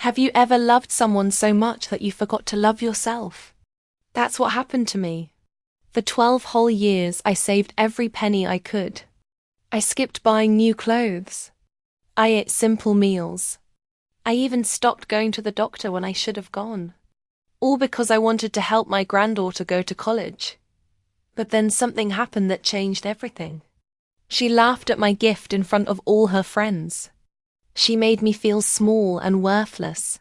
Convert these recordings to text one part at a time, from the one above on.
Have you ever loved someone so much that you forgot to love yourself? That's what happened to me. For 12 whole years, I saved every penny I could. I skipped buying new clothes. I ate simple meals. I even stopped going to the doctor when I should have gone. All because I wanted to help my granddaughter go to college. But then something happened that changed everything. She laughed at my gift in front of all her friends. She made me feel small and worthless.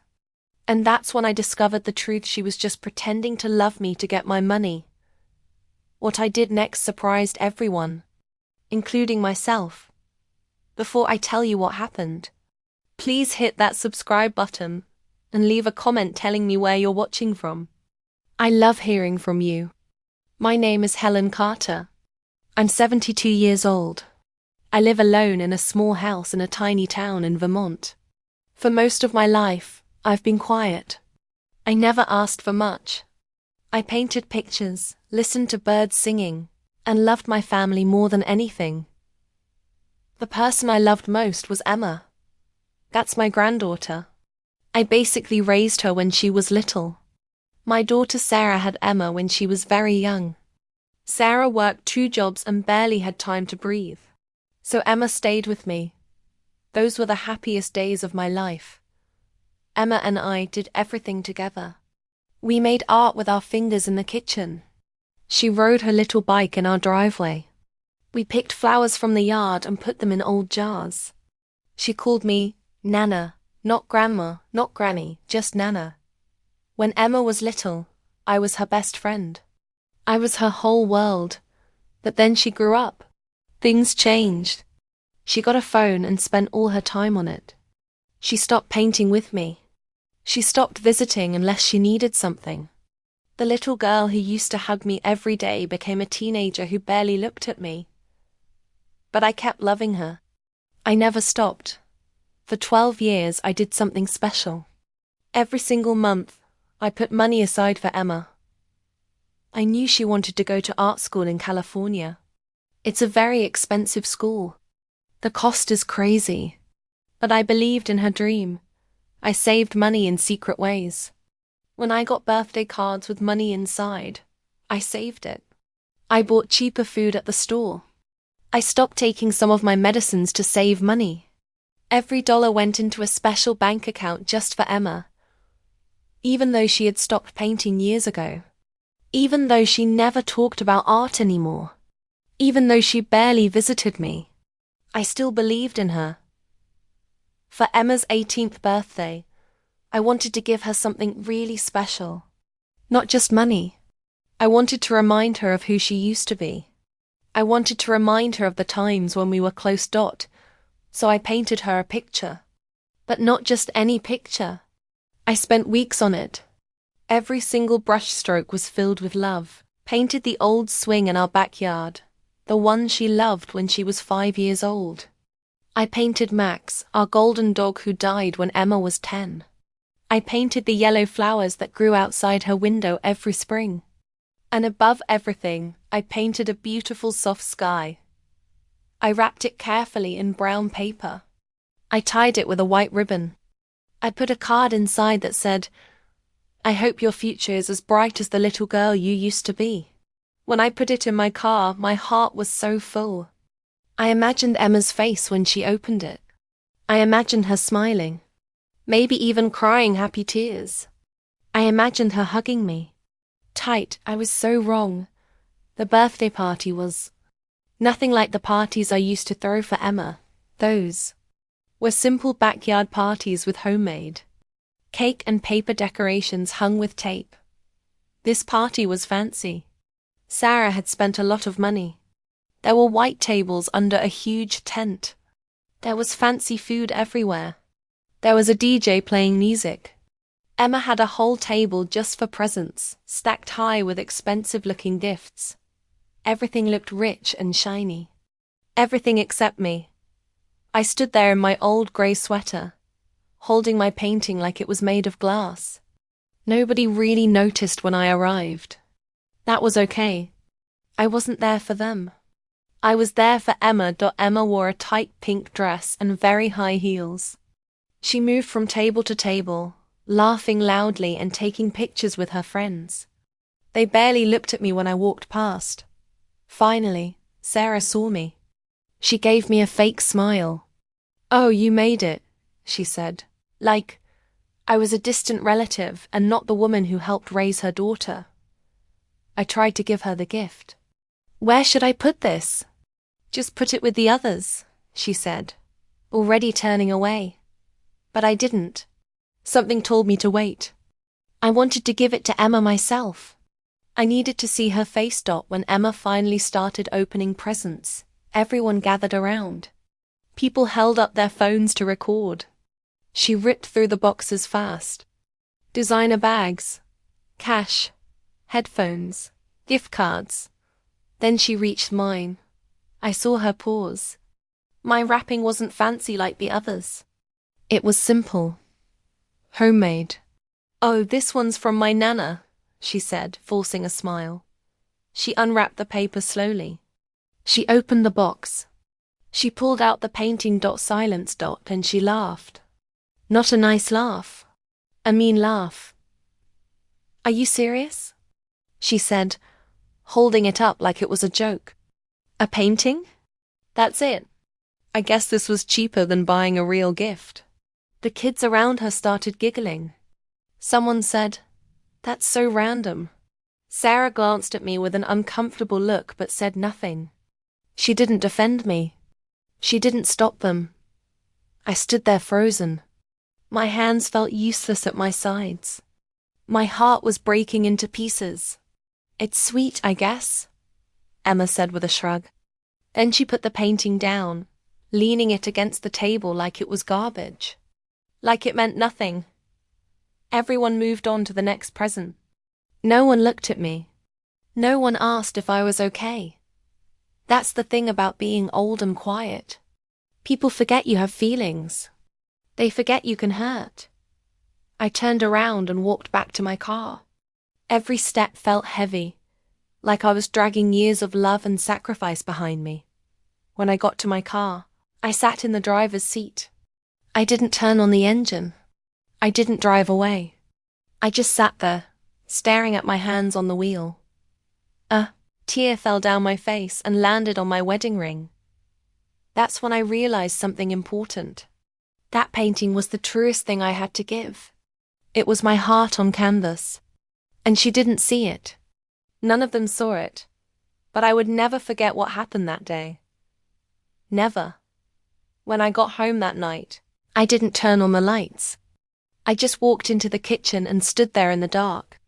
And that's when I discovered the truth. She was just pretending to love me to get my money. What I did next surprised everyone, including myself. Before I tell you what happened, please hit that subscribe button and leave a comment telling me where you're watching from. I love hearing from you. My name is Helen Carter. I'm 72 years old. I live alone in a small house in a tiny town in Vermont. For most of my life, I've been quiet. I never asked for much. I painted pictures, listened to birds singing, and loved my family more than anything. The person I loved most was Emma. That's my granddaughter. I basically raised her when she was little. My daughter Sarah had Emma when she was very young. Sarah worked 2 jobs and barely had time to breathe. So Emma stayed with me. Those were the happiest days of my life. Emma and I did everything together. We made art with our fingers in the kitchen. She rode her little bike in our driveway. We picked flowers from the yard and put them in old jars. She called me Nana, not Grandma, not Granny, just Nana. When Emma was little, I was her best friend. I was her whole world. But then she grew up. Things changed. She got a phone and spent all her time on it. She stopped painting with me. She stopped visiting unless she needed something. The little girl who used to hug me every day became a teenager who barely looked at me. But I kept loving her. I never stopped. For 12 years, I did something special. Every single month, I put money aside for Emma. I knew she wanted to go to art school in California. It's a very expensive school. The cost is crazy. But I believed in her dream. I saved money in secret ways. When I got birthday cards with money inside, I saved it. I bought cheaper food at the store. I stopped taking some of my medicines to save money. Every dollar went into a special bank account just for Emma. Even though she had stopped painting years ago. Even though she never talked about art anymore. Even though she barely visited me, I still believed in her. For Emma's 18th birthday, I wanted to give her something really special. Not just money. I wanted to remind her of who she used to be. I wanted to remind her of the times when we were close. So I painted her a picture. But not just any picture. I spent weeks on it. Every single brush stroke was filled with love. Painted the old swing in our backyard. The one she loved when she was 5 years old. I painted Max, our golden dog who died when Emma was 10. I painted the yellow flowers that grew outside her window every spring. And above everything, I painted a beautiful soft sky. I wrapped it carefully in brown paper. I tied it with a white ribbon. I put a card inside that said, "I hope your future is as bright as the little girl you used to be." When I put it in my car, my heart was so full. I imagined Emma's face when she opened it. I imagined her smiling, maybe even crying happy tears. I imagined her hugging me. Tight, I was so wrong. The birthday party was nothing like the parties I used to throw for Emma. Those were simple backyard parties with homemade cake and paper decorations hung with tape. This party was fancy. Sarah had spent a lot of money. There were white tables under a huge tent. There was fancy food everywhere. There was a DJ playing music. Emma had a whole table just for presents, stacked high with expensive-looking gifts. Everything looked rich and shiny. Everything except me. I stood there in my old grey sweater, holding my painting like it was made of glass. Nobody really noticed when I arrived. That was okay. I wasn't there for them. I was there for Emma. Emma wore a tight pink dress and very high heels. She moved from table to table, laughing loudly and taking pictures with her friends. They barely looked at me when I walked past. Finally, Sarah saw me. She gave me a fake smile. "Oh, you made it," she said. Like I was a distant relative and not the woman who helped raise her daughter. I tried to give her the gift. "Where should I put this?" "Just put it with the others," she said, already turning away. But I didn't. Something told me to wait. I wanted to give it to Emma myself. I needed to see her face when Emma finally started opening presents. Everyone gathered around. People held up their phones to record. She ripped through the boxes fast. Designer bags, cash, headphones, gift cards. Then she reached mine. I saw her pause. My wrapping wasn't fancy like the others. It was simple. Homemade. "Oh, this one's from my nana," she said, forcing a smile. She unwrapped the paper slowly. She opened the box. She pulled out the painting silence and she laughed. Not a nice laugh. A mean laugh. "Are you serious?" she said, holding it up like it was a joke. "A painting? That's it. I guess this was cheaper than buying a real gift." The kids around her started giggling. Someone said, "That's so random." Sarah glanced at me with an uncomfortable look but said nothing. She didn't defend me. She didn't stop them. I stood there frozen. My hands felt useless at my sides. My heart was breaking into pieces. "It's sweet, I guess," Emma said with a shrug. Then she put the painting down, leaning it against the table like it was garbage. Like it meant nothing. Everyone moved on to the next present. No one looked at me. No one asked if I was okay. That's the thing about being old and quiet. People forget you have feelings. They forget you can hurt. I turned around and walked back to my car. Every step felt heavy, like I was dragging years of love and sacrifice behind me. When I got to my car, I sat in the driver's seat. I didn't turn on the engine. I didn't drive away. I just sat there, staring at my hands on the wheel. A tear fell down my face and landed on my wedding ring. That's when I realized something important. That painting was the truest thing I had to give. It was my heart on canvas. And she didn't see it. None of them saw it. But I would never forget what happened that day. Never. When I got home that night, I didn't turn on the lights. I just walked into the kitchen and stood there in the dark.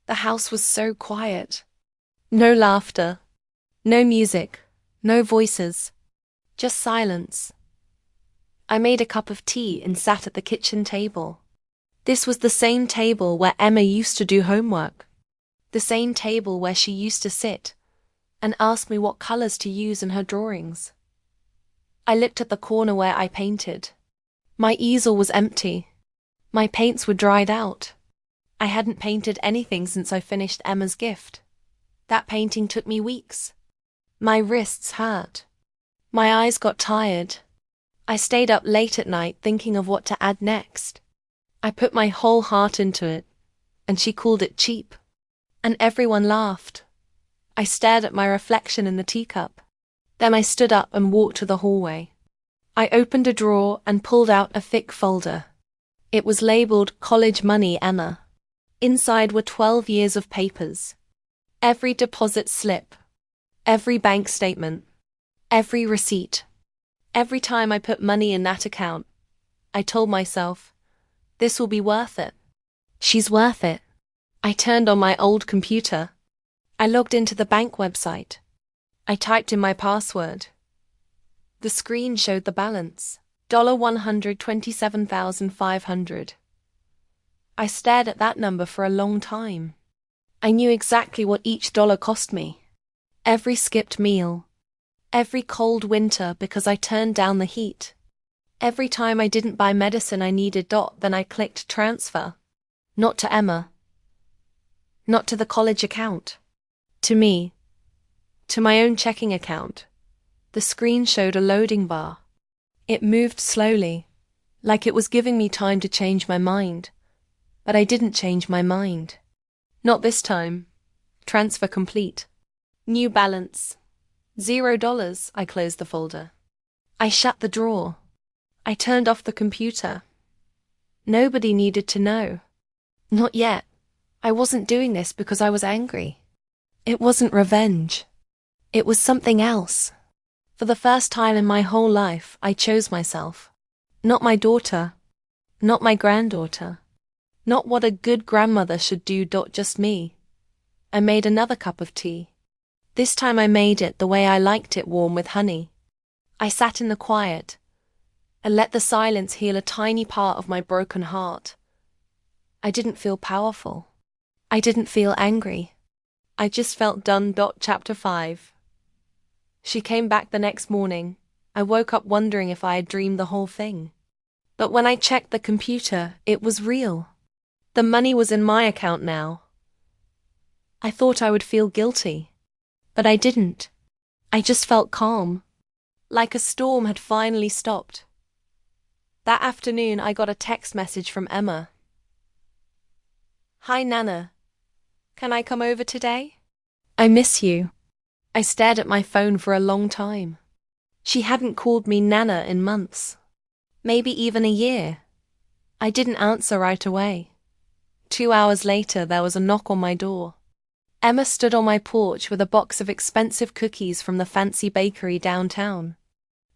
The house was so quiet. No laughter. No music. No voices. Just silence. I made a cup of tea and sat at the kitchen table. This was the same table where Emma used to do homework. The same table where she used to sit and ask me what colors to use in her drawings. I looked at the corner where I painted. My easel was empty. My paints were dried out. I hadn't painted anything since I finished Emma's gift. That painting took me weeks. My wrists hurt. My eyes got tired. I stayed up late at night thinking of what to add next. I put my whole heart into it, and she called it cheap. And everyone laughed. I stared at my reflection in the teacup. Then I stood up and walked to the hallway. I opened a drawer and pulled out a thick folder. It was labeled College Money Emma. Inside were 12 years of papers. Every deposit slip. Every bank statement. Every receipt. Every time I put money in that account, I told myself, this will be worth it. She's worth it. I turned on my old computer. I logged into the bank website. I typed in my password. The screen showed the balance, $127,500. I stared at that number for a long time. I knew exactly what each dollar cost me. Every skipped meal. Every cold winter because I turned down the heat. Every time I didn't buy medicine I needed, then I clicked transfer. Not to Emma. Not to the college account. To me. To my own checking account. The screen showed a loading bar. It moved slowly, Like it was giving me time to change my mind. But I didn't change my mind. Not this time. Transfer complete. New balance. $0. I closed the folder. I shut the drawer. I turned off the computer. Nobody needed to know. Not yet. I wasn't doing this because I was angry. It wasn't revenge. It was something else. For the first time in my whole life, I chose myself. Not my daughter. Not my granddaughter. Not what a good grandmother should do. Just me. I made another cup of tea. This time I made it the way I liked it, warm with honey. I sat in the quiet and let the silence heal a tiny part of my broken heart. I didn't feel powerful. I didn't feel angry. I just felt done. Chapter 5. She came back the next morning. I woke up wondering if I had dreamed the whole thing. But when I checked the computer, it was real. The money was in my account now. I thought I would feel guilty. But I didn't. I just felt calm. Like a storm had finally stopped. That afternoon I got a text message from Emma. Hi Nana. Can I come over today? I miss you. I stared at my phone for a long time. She hadn't called me Nana in months. Maybe even a year. I didn't answer right away. 2 hours later there was a knock on my door. Emma stood on my porch with a box of expensive cookies from the fancy bakery downtown.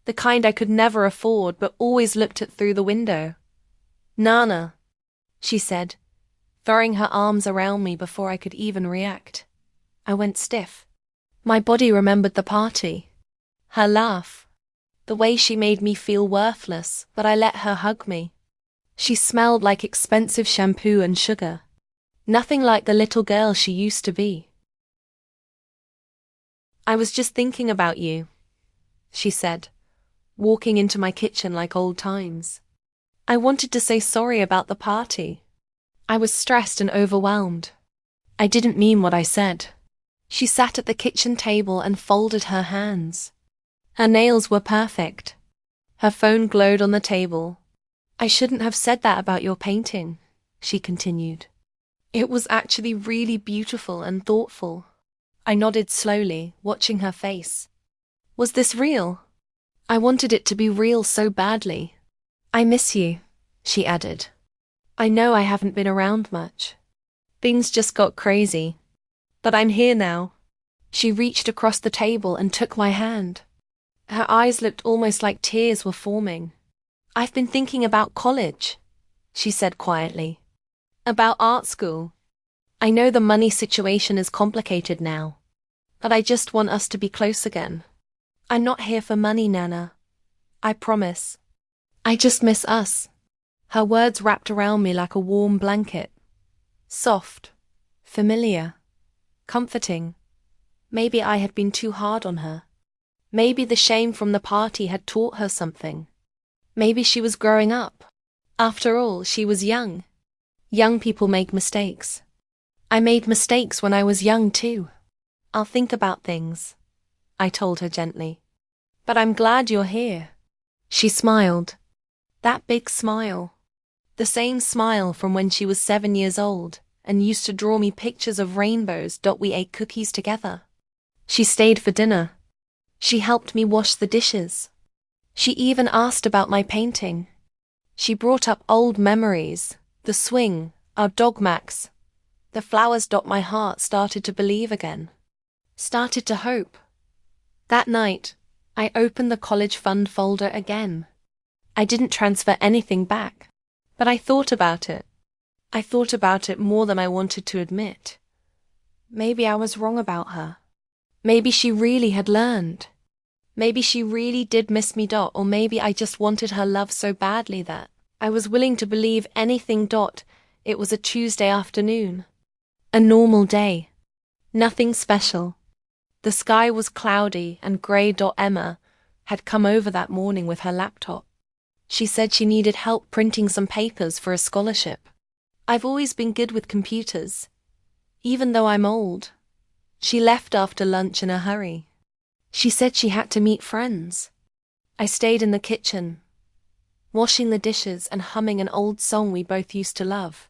The kind I could never afford but always looked at through the window. Nana, she said, throwing her arms around me before I could even react. I went stiff. My body remembered the party. Her laugh. The way she made me feel worthless, but I let her hug me. She smelled like expensive shampoo and sugar. Nothing like the little girl she used to be. I was just thinking about you, she said, walking into my kitchen like old times. I wanted to say sorry about the party. I was stressed and overwhelmed. I didn't mean what I said. She sat at the kitchen table and folded her hands. Her nails were perfect. Her phone glowed on the table. I shouldn't have said that about your painting, she continued. It was actually really beautiful and thoughtful. I nodded slowly, watching her face. Was this real? I wanted it to be real so badly. I miss you, she added. I know I haven't been around much. Things just got crazy. But I'm here now. She reached across the table and took my hand. Her eyes looked almost like tears were forming. I've been thinking about college, she said quietly. About art school. I know the money situation is complicated now, but I just want us to be close again. I'm not here for money, Nana. I promise. I just miss us. Her words wrapped around me like a warm blanket. Soft. Familiar. Comforting. Maybe I had been too hard on her. Maybe the shame from the party had taught her something. Maybe she was growing up. After all, she was young. Young people make mistakes. I made mistakes when I was young too. I'll think about things, I told her gently. But I'm glad you're here. She smiled. That big smile. The same smile from when she was 7 years old and used to draw me pictures of rainbows. We ate cookies together. She stayed for dinner. She helped me wash the dishes. She even asked about my painting. She brought up old memories, the swing, our dog Max. The flowers. My heart started to believe again. Started to hope. That night, I opened the college fund folder again. I didn't transfer anything back, but I thought about it. I thought about it more than I wanted to admit. Maybe I was wrong about her. Maybe she really had learned. Maybe she really did miss me. Or maybe I just wanted her love so badly that I was willing to believe anything. It was a Tuesday afternoon. A normal day. Nothing special. The sky was cloudy and grey. Emma had come over that morning with her laptop. She said she needed help printing some papers for a scholarship. I've always been good with computers, even though I'm old. She left after lunch in a hurry. She said she had to meet friends. I stayed in the kitchen. washing the dishes and humming an old song we both used to love.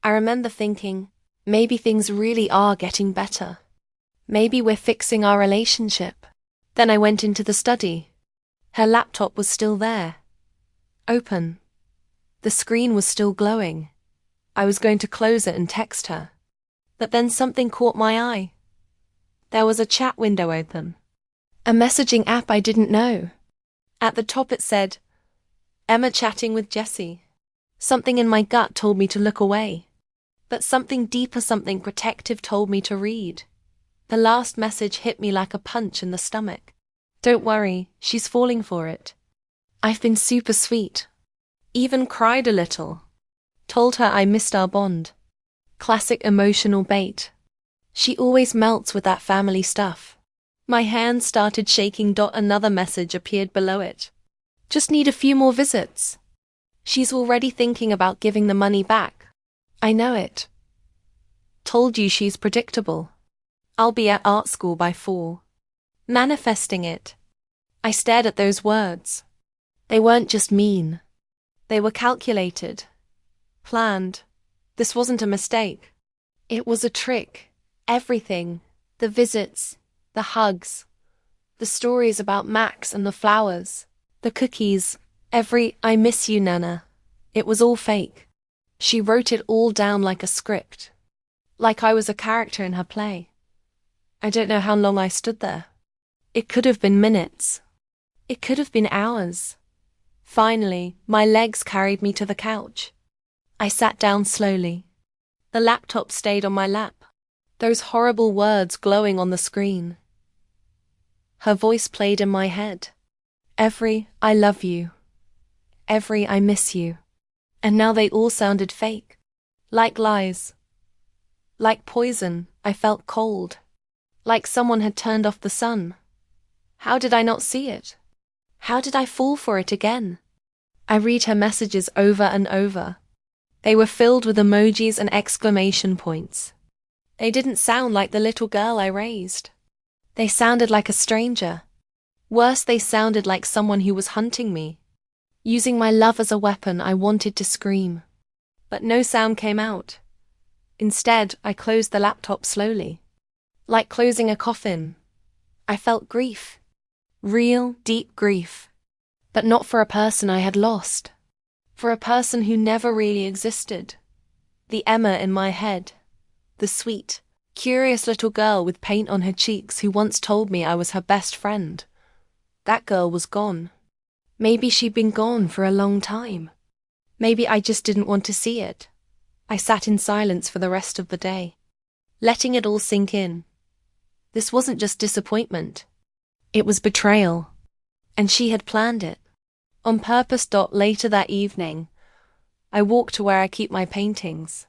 I remember thinking, maybe things really are getting better. Maybe we're fixing our relationship. Then I went into the study. Her laptop was still there. Open. The screen was still glowing. I was going to close it and text her. But then something caught my eye. There was a chat window open. A messaging app I didn't know. At the top it said, Emma chatting with Jesse. Something in my gut told me to look away. But something deeper, something protective told me to read. The last message hit me like a punch in the stomach. Don't worry, she's falling for it. I've been super sweet. Even cried a little. Told her I missed our bond. Classic emotional bait. She always melts with that family stuff. My hand started shaking. Another message appeared below it. Just need a few more visits. She's already thinking about giving the money back. I know it. Told you she's predictable. I'll be at art school by 4. Manifesting it. I stared at those words. They weren't just mean. They were calculated. Planned. This wasn't a mistake. It was a trick. Everything. The visits. The hugs. The stories about Max and the flowers. The cookies. Every I miss you, Nana. It was all fake. She wrote it all down like a script. Like I was a character in her play. I don't know how long I stood there. It could have been minutes. It could have been hours. Finally, my legs carried me to the couch. I sat down slowly. The laptop stayed on my lap. Those horrible words glowing on the screen. Her voice played in my head. Every I love you. Every I miss you. And now they all sounded fake. Like lies. Like poison. I felt cold. Like someone had turned off the sun. How did I not see it? How did I fall for it again? I read her messages over and over. They were filled with emojis and exclamation points. They didn't sound like the little girl I raised. They sounded like a stranger. Worse, they sounded like someone who was hunting me. Using my love as a weapon, I wanted to scream. But no sound came out. Instead, I closed the laptop slowly. Like closing a coffin. I felt grief. Real, deep grief. But not for a person I had lost. For a person who never really existed. The Emma in my head. The sweet, curious little girl with paint on her cheeks who once told me I was her best friend. That girl was gone. Maybe she'd been gone for a long time. Maybe I just didn't want to see it. I sat in silence for the rest of the day, letting it all sink in. This wasn't just disappointment. It was betrayal. And she had planned it. On purpose. Later that evening, I walked to where I keep my paintings.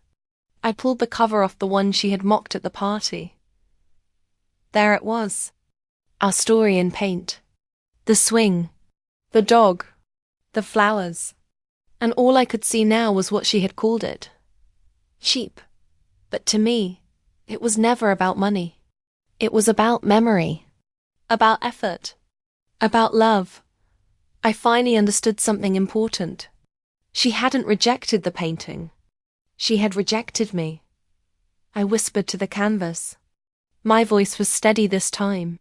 I pulled the cover off the one she had mocked at the party. There it was. Our story in paint. The swing. The dog. The flowers. And all I could see now was what she had called it. Cheap. But to me, it was never about money. It was about memory. About effort. About love. I finally understood something important. She hadn't rejected the painting. She had rejected me. I whispered to the canvas. My voice was steady this time.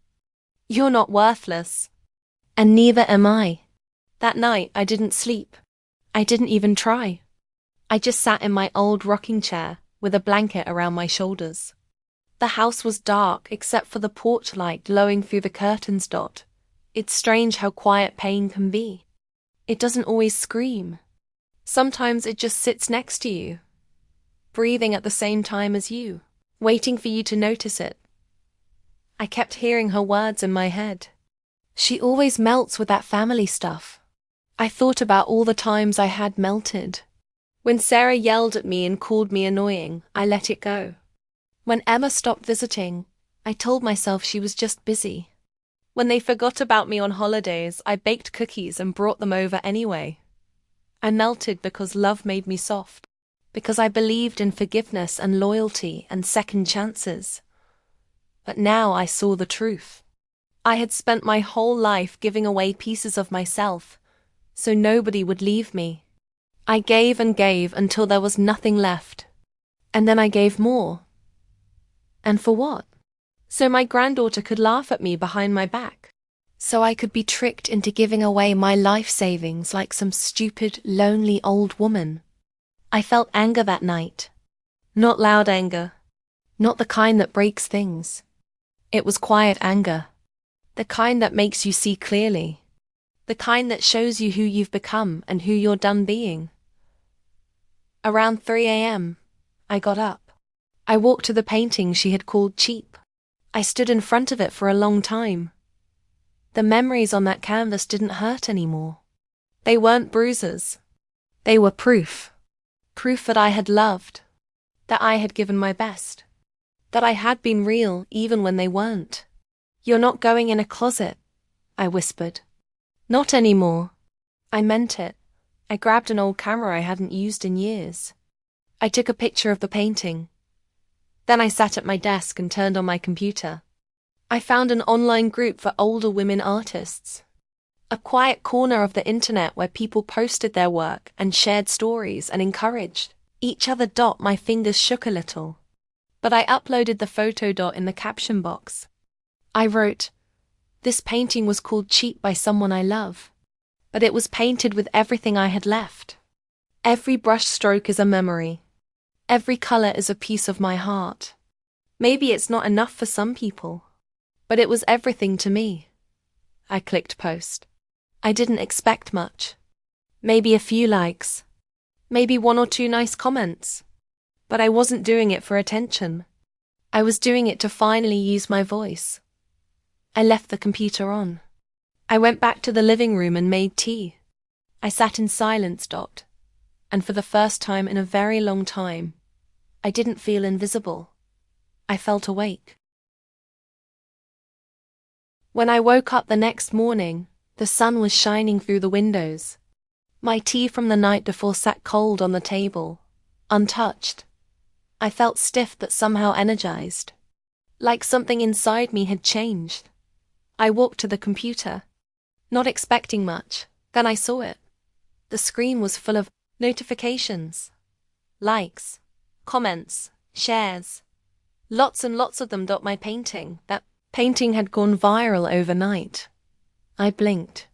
You're not worthless. And neither am I. That night I didn't sleep. I didn't even try. I just sat in my old rocking chair with a blanket around my shoulders. The house was dark except for the porch light glowing through the curtains. It's strange how quiet pain can be. It doesn't always scream. Sometimes it just sits next to you, breathing at the same time as you, waiting for you to notice it. I kept hearing her words in my head. She always melts with that family stuff. I thought about all the times I had melted. When Sarah yelled at me and called me annoying, I let it go. When Emma stopped visiting, I told myself she was just busy. When they forgot about me on holidays, I baked cookies and brought them over anyway. I melted because love made me soft, because I believed in forgiveness and loyalty and second chances. But now I saw the truth. I had spent my whole life giving away pieces of myself, so nobody would leave me. I gave and gave until there was nothing left. And then I gave more. And for what? So my granddaughter could laugh at me behind my back. So I could be tricked into giving away my life savings like some stupid, lonely old woman. I felt anger that night. Not loud anger. Not the kind that breaks things. It was quiet anger. The kind that makes you see clearly. The kind that shows you who you've become and who you're done being. Around 3 a.m., I got up. I walked to the painting she had called cheap. I stood in front of it for a long time. The memories on that canvas didn't hurt anymore. They weren't bruises. They were proof. Proof that I had loved. That I had given my best. That I had been real even when they weren't. "You're not going in a closet," I whispered. "Not anymore." I meant it. I grabbed an old camera I hadn't used in years. I took a picture of the painting. Then I sat at my desk and turned on my computer. I found an online group for older women artists. A quiet corner of the internet where people posted their work and shared stories and encouraged each other. My fingers shook a little. But I uploaded the photo in the caption box. I wrote, "This painting was called cheap by someone I love. But it was painted with everything I had left. Every brush stroke is a memory. Every color is a piece of my heart. Maybe it's not enough for some people, but it was everything to me." I clicked post. I didn't expect much. Maybe a few likes. Maybe 1 or 2 nice comments. But I wasn't doing it for attention. I was doing it to finally use my voice. I left the computer on. I went back to the living room and made tea. I sat in silence. And for the first time in a very long time, I didn't feel invisible. I felt awake. When I woke up the next morning, the sun was shining through the windows. My tea from the night before sat cold on the table, untouched. I felt stiff but somehow energized. Like something inside me had changed. I walked to the computer, not expecting much. Then I saw it. The screen was full of notifications, likes, comments, shares. Lots and lots of them. My painting, that painting had gone viral overnight. I blinked.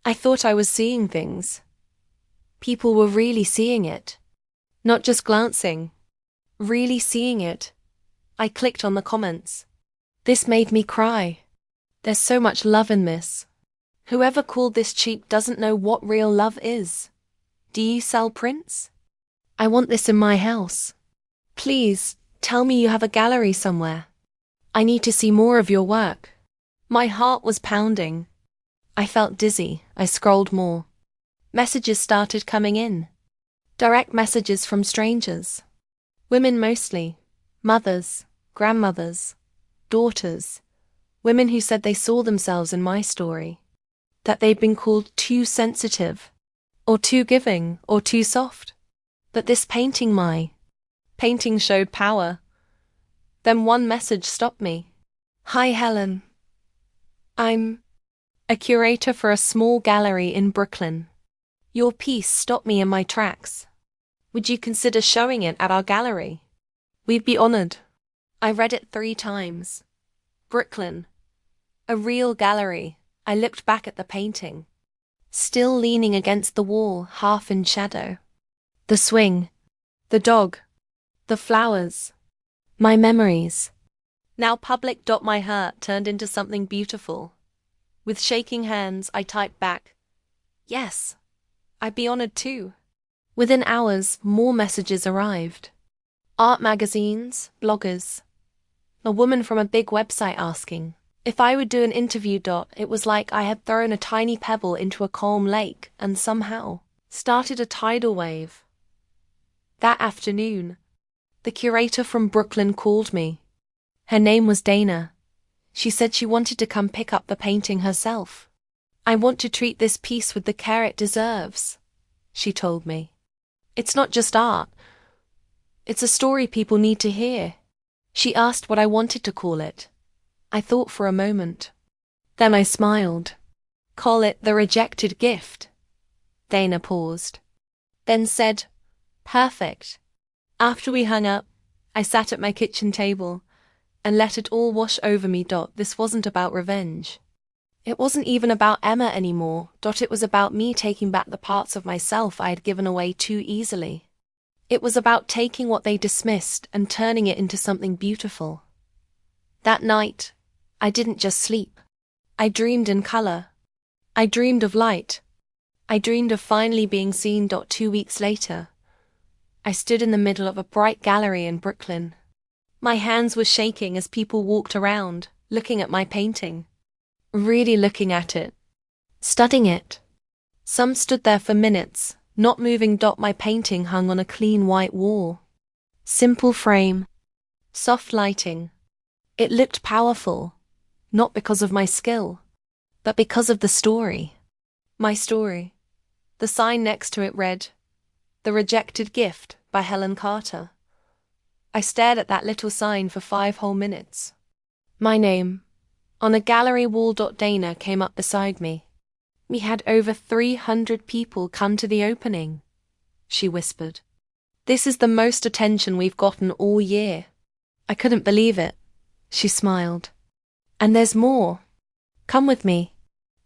I thought I was seeing things. People were really seeing it. Not just glancing. Really seeing it. I clicked on the comments. This made me cry. There's so much love in this. Whoever called this cheap doesn't know what real love is. Do you sell prints? I want this in my house. Please, tell me you have a gallery somewhere. I need to see more of your work. My heart was pounding. I felt dizzy. I scrolled more. Messages started coming in. Direct messages from strangers. Women mostly. Mothers, grandmothers, daughters. Women who said they saw themselves in my story. That they'd been called too sensitive, or too giving, or too soft. But this painting, my painting showed power. Then one message stopped me. "Hi Helen. I'm a curator for a small gallery in Brooklyn. Your piece stopped me in my tracks. Would you consider showing it at our gallery? We'd be honored." I read it 3 times. Brooklyn. A real gallery. I looked back at the painting. Still leaning against the wall, half in shadow. The swing. The dog. The flowers. My memories. Now public. My heart turned into something beautiful. With shaking hands, I typed back, "Yes, I'd be honored too." Within hours, more messages arrived. Art magazines, bloggers. A woman from a big website asking if I would do an interview. It was like I had thrown a tiny pebble into a calm lake and somehow started a tidal wave. That afternoon, the curator from Brooklyn called me. Her name was Dana. She said she wanted to come pick up the painting herself. "I want to treat this piece with the care it deserves," she told me. "It's not just art. It's a story people need to hear." She asked what I wanted to call it. I thought for a moment. Then I smiled. "Call it the rejected gift." Dana paused, then said, "Perfect." After we hung up, I sat at my kitchen table and let it all wash over me. This wasn't about revenge. It wasn't even about Emma anymore. It was about me taking back the parts of myself I had given away too easily. It was about taking what they dismissed and turning it into something beautiful. That night, I didn't just sleep. I dreamed in color. I dreamed of light. I dreamed of finally being seen. 2 weeks later, I stood in the middle of a bright gallery in Brooklyn. My hands were shaking as people walked around, looking at my painting. Really looking at it. Studying it. Some stood there for minutes, not moving. My painting hung on a clean white wall. Simple frame. Soft lighting. It looked powerful, not because of my skill, but because of the story. My story. The sign next to it read, "The Rejected Gift" by Helen Carter. I stared at that little sign for 5 whole minutes. My name, on a gallery wall. Dana came up beside me. "We had over 300 people come to the opening," she whispered. "This is the most attention we've gotten all year." I couldn't believe it. She smiled. "And there's more. Come with me."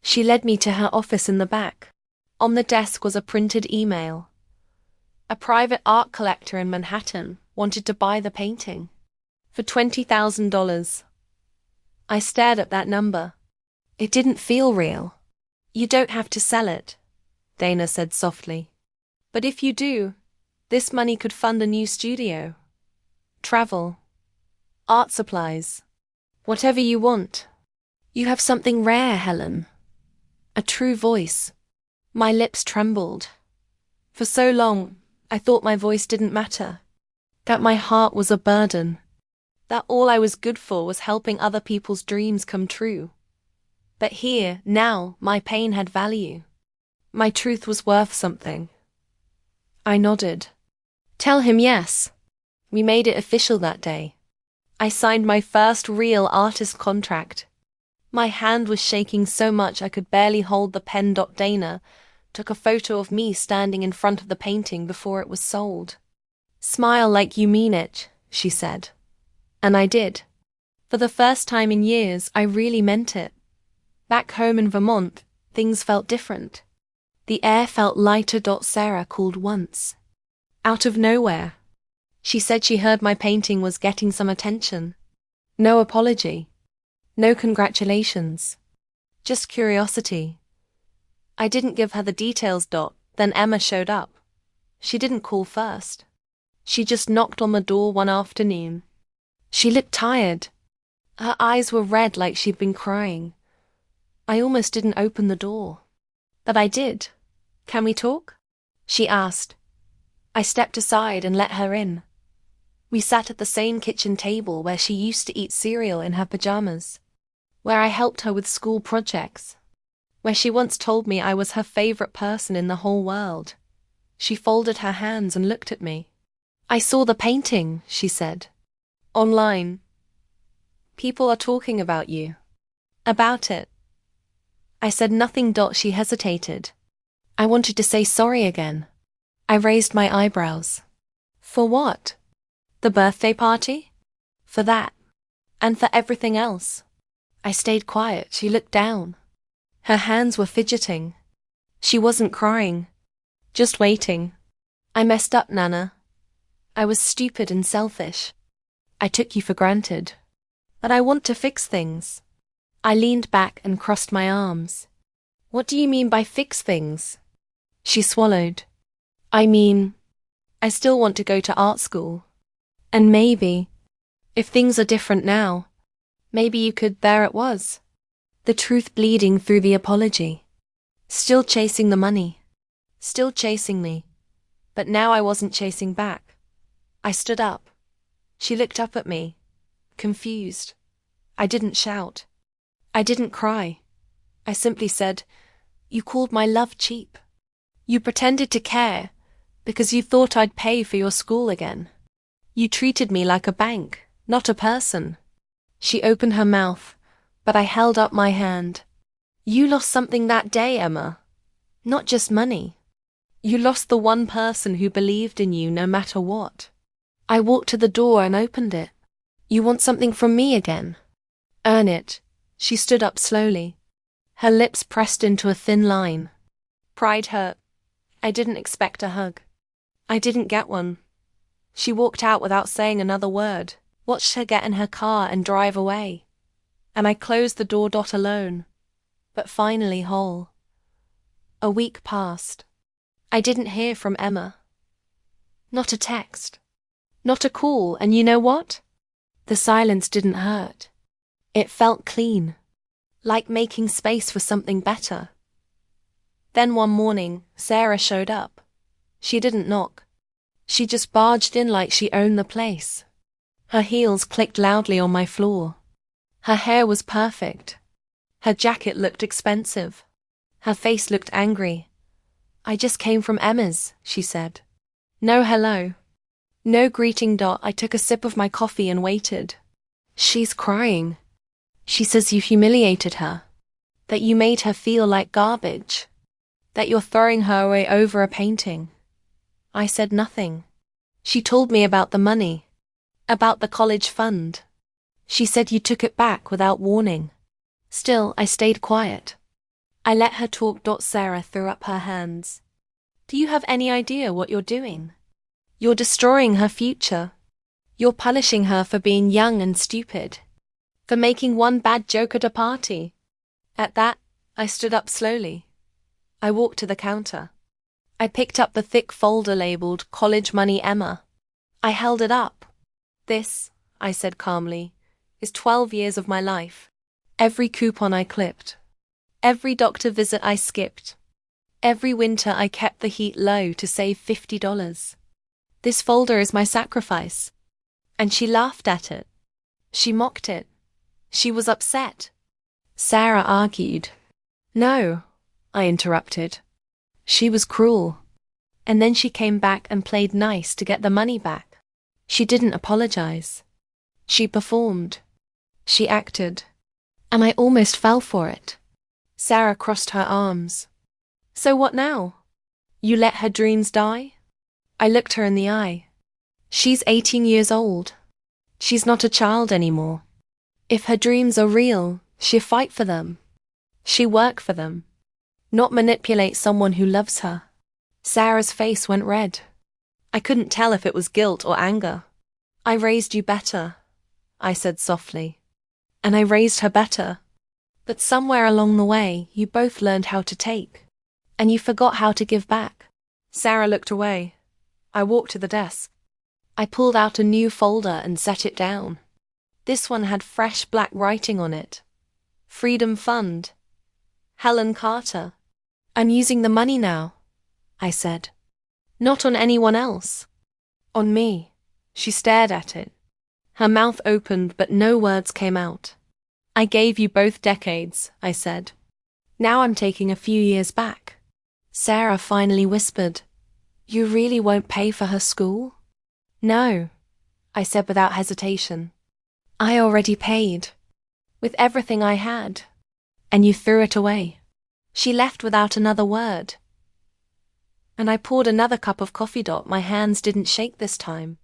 She led me to her office in the back. On the desk was a printed email. A private art collector in Manhattan wanted to buy the painting for $20,000. I stared at that number. It didn't feel real. "You don't have to sell it," Dana said softly. "But if you do, this money could fund a new studio, travel, art supplies, whatever you want. You have something rare, Helen. A true voice." My lips trembled. For so long, I thought my voice didn't matter, that my heart was a burden, that all I was good for was helping other people's dreams come true. But here, now, my pain had value. My truth was worth something. I nodded. "Tell him yes." We made it official that day. I signed my first real artist contract. My hand was shaking so much I could barely hold the pen. Dana took a photo of me standing in front of the painting before it was sold. "Smile like you mean it," she said. And I did. For the first time in years, I really meant it. Back home in Vermont, things felt different. The air felt lighter. Sarah called once. Out of nowhere. She said she heard my painting was getting some attention. No apology. No congratulations. Just curiosity. I didn't give her the details. Then Emma showed up. She didn't call first. She just knocked on the door one afternoon. She looked tired. Her eyes were red like she'd been crying. I almost didn't open the door. But I did. "Can we talk?" she asked. I stepped aside and let her in. We sat at the same kitchen table where she used to eat cereal in her pajamas, where I helped her with school projects, where she once told me I was her favorite person in the whole world. She folded her hands and looked at me. "I saw the painting," she said. "Online. People are talking about you. About it." I said nothing. She hesitated. I wanted to say sorry again. I raised my eyebrows. "For what? The birthday party?" "For that. And for everything else." I stayed quiet. She looked down. Her hands were fidgeting. She wasn't crying. Just waiting. "I messed up, Nana. I was stupid and selfish. I took you for granted. But I want to fix things." I leaned back and crossed my arms. "What do you mean by fix things?" She swallowed. "I mean, I still want to go to art school. And maybe, if things are different now, maybe you could." There it was. The truth bleeding through the apology. Still chasing the money. Still chasing me. But now I wasn't chasing back. I stood up. She looked up at me, confused. I didn't shout. I didn't cry. I simply said, "You called my love cheap. You pretended to care because you thought I'd pay for your school again. You treated me like a bank, not a person." She opened her mouth, but I held up my hand. "You lost something that day, Emma. Not just money. You lost the one person who believed in you no matter what. I walked to the door and opened it. You want something from me again? Earn it. She stood up slowly. Her lips pressed into a thin line. Pride hurt. I didn't expect a hug. I didn't get one. She walked out without saying another word, watched her get in her car and drive away. And I closed the door alone, but finally whole. A week passed. I didn't hear from Emma. Not a text. Not a call, and you know what? The silence didn't hurt. It felt clean, like making space for something better. Then one morning, Sarah showed up. She didn't knock. She just barged in like she owned the place. Her heels clicked loudly on my floor. Her hair was perfect. Her jacket looked expensive. Her face looked angry. I just came from Emma's, she said. No hello. No greeting. I took a sip of my coffee and waited. She's crying. She says you humiliated her. That you made her feel like garbage. That you're throwing her away over a painting. I said nothing. She told me about the money. About the college fund. She said you took it back without warning. Still, I stayed quiet. I let her talk. Sarah threw up her hands. Do you have any idea what you're doing? You're destroying her future. You're punishing her for being young and stupid. For making one bad joke at a party. At that, I stood up slowly. I walked to the counter. I picked up the thick folder labeled College Money Emma. I held it up. This, I said calmly, is 12 years of my life. Every coupon I clipped. Every doctor visit I skipped. Every winter I kept the heat low to save $50. This folder is my sacrifice. And she laughed at it. She mocked it. She was upset. Sarah argued. No, I interrupted. She was cruel. And then she came back and played nice to get the money back. She didn't apologize. She performed. She acted. And I almost fell for it. Sarah crossed her arms. So what now? You let her dreams die? I looked her in the eye. She's 18 years old. She's not a child anymore. If her dreams are real, she'll fight for them. She'll work for them. Not manipulate someone who loves her. Sarah's face went red. I couldn't tell if it was guilt or anger. I raised you better, I said softly. And I raised her better. But somewhere along the way, you both learned how to take. And you forgot how to give back. Sarah looked away. I walked to the desk. I pulled out a new folder and set it down. This one had fresh black writing on it. Freedom Fund. Helen Carter. I'm using the money now, I said. Not on anyone else. On me. She stared at it. Her mouth opened, but no words came out. I gave you both decades, I said. Now I'm taking a few years back. Sarah finally whispered, You really won't pay for her school? No, I said without hesitation. I already paid. With everything I had. And you threw it away. She left without another word. And I poured another cup of coffee. My hands didn't shake this time.